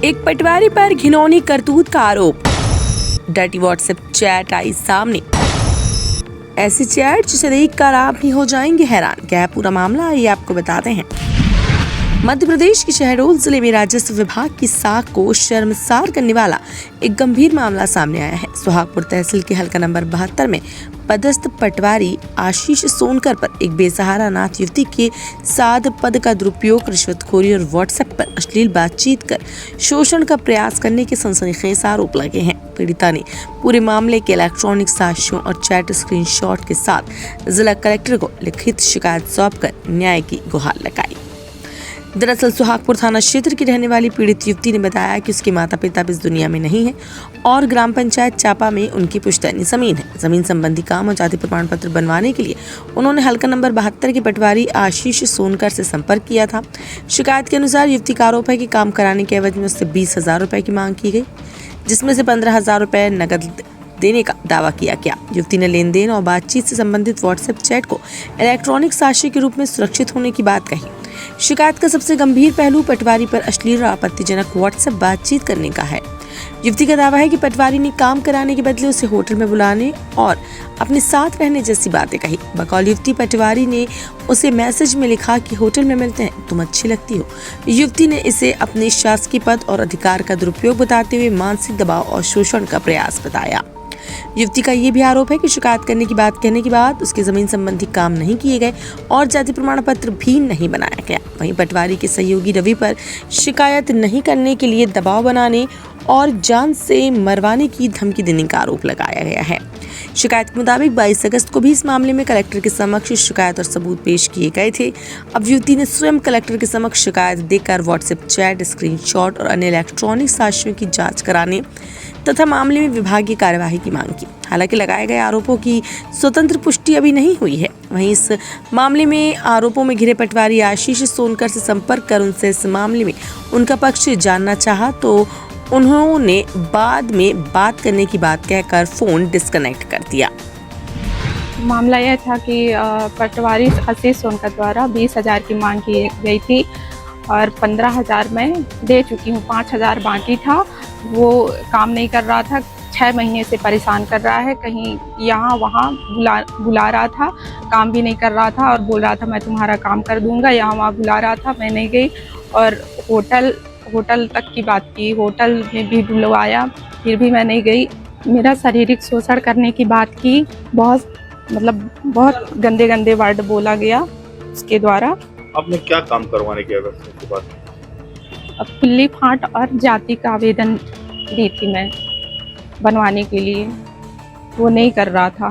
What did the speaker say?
एक पटवारी पर घिनौनी करतूत का आरोप, डर्टी व्हाट्सएप चैट आई सामने। ऐसी चैट जिसे देखकर आप भी हो जाएंगे हैरान। क्या है पूरा मामला, ये आपको बताते हैं। मध्य प्रदेश के शहडोल जिले में राजस्व विभाग की साख को शर्मसार करने वाला एक गंभीर मामला सामने आया है। सुहागपुर तहसील के हल्का नंबर 72 में पदस्थ पटवारी आशीष सोनकर पर एक बेसहारा अनाथ युवती के साध पद का दुरुपयोग, रिश्वतखोरी और व्हाट्सएप पर अश्लील बातचीत कर शोषण का प्रयास करने के सनसनीखेज आरोप लगे हैं। पीड़िता ने पूरे मामले के इलेक्ट्रॉनिक साक्ष्यों और चैट स्क्रीनशॉट के साथ जिला कलेक्टर को लिखित शिकायत सौंपकर न्याय की गुहार लगाई। दरअसल सुहागपुर थाना क्षेत्र की रहने वाली पीड़ित युवती ने बताया कि उसके माता पिता इस दुनिया में नहीं है और ग्राम पंचायत चापा में उनकी पुश्तैनी जमीन है। जमीन संबंधी काम और जाति प्रमाण पत्र बनवाने के लिए उन्होंने हल्का नंबर 72 के पटवारी आशीष सोनकर से संपर्क किया था। शिकायत के अनुसार युवती का आरोप है कि काम कराने के एवज में उससे 20,000 रुपए की मांग की गई, जिसमें से 15,000 रुपए नकद देने का दावा किया गया। युवती ने लेन देन और बातचीत से संबंधित व्हाट्सएप चैट को इलेक्ट्रॉनिक साक्ष्य के रूप में सुरक्षित होने की बात कही। शिकायत का सबसे गंभीर पहलू पटवारी पर अश्लील और आपत्तिजनक व्हाट्सएप बातचीत करने का है। युवती का दावा है कि पटवारी ने काम कराने के बदले उसे होटल में बुलाने और अपने साथ रहने जैसी बातें कही। बकौल युवती पटवारी ने उसे मैसेज में लिखा कि होटल में मिलते हैं, तुम अच्छी लगती हो। युवती ने इसे अपने शासकीय पद और अधिकार का दुरुपयोग बताते हुए मानसिक दबाव और शोषण का प्रयास बताया। युवती का ये भी आरोप है कि शिकायत करने की बात कहने के बाद उसकी जमीन संबंधी काम नहीं किए गए और जाति प्रमाण पत्र भी नहीं बनाया गया। वहीं पटवारी के सहयोगी रवि पर शिकायत नहीं करने के लिए दबाव बनाने और जान से मरवाने की धमकी देने का आरोप लगाया गया है। शिकायत के मुताबिक 22 अगस्त को भी इस मामले में कलेक्टर के समक्ष शिकायत और सबूत पेश किए गए थे। अब युवती ने स्वयं कलेक्टर के समक्ष शिकायत देकर व्हाट्सएप चैट, स्क्रीनशॉट और अन्य इलेक्ट्रॉनिक साक्ष्यों की जांच कराने तथा मामले में विभागीय कार्यवाही की मांग की। हालांकि लगाए गए आरोपों की स्वतंत्र पुष्टि अभी नहीं हुई है। वहीं इस मामले में आरोपों में घिरे पटवारी आशीष सोनकर से संपर्क कर उनसे इस मामले में उनका पक्ष जानना चाहा तो उन्होंने बाद में बात करने की बात कहकर फोन डिस्कनेक्ट कर दिया। मामला यह था कि पटवारी आशीष सोनकर द्वारा 20,000 की मांग की गई थी और 15,000 मैं दे चुकी हूँ। 5,000 बाकी था। वो काम नहीं कर रहा था, 6 महीने से परेशान कर रहा है। कहीं यहाँ वहाँ बुला रहा था, काम भी नहीं कर रहा था और बोल रहा था मैं तुम्हारा काम कर दूंगा। यहाँ वहाँ बुला रहा था, मैं नहीं गई और होटल तक की बात की। होटल में भी बुलवाया, फिर भी मैं नहीं गई। मेरा शारीरिक शोषण करने की बात की। बहुत गंदे गंदे वर्ड बोला गया उसके द्वारा। आपने क्या काम करवाने की उसके बाद? खुली फांट और जाति का आवेदन दी थी मैं बनवाने के लिए, वो नहीं कर रहा था।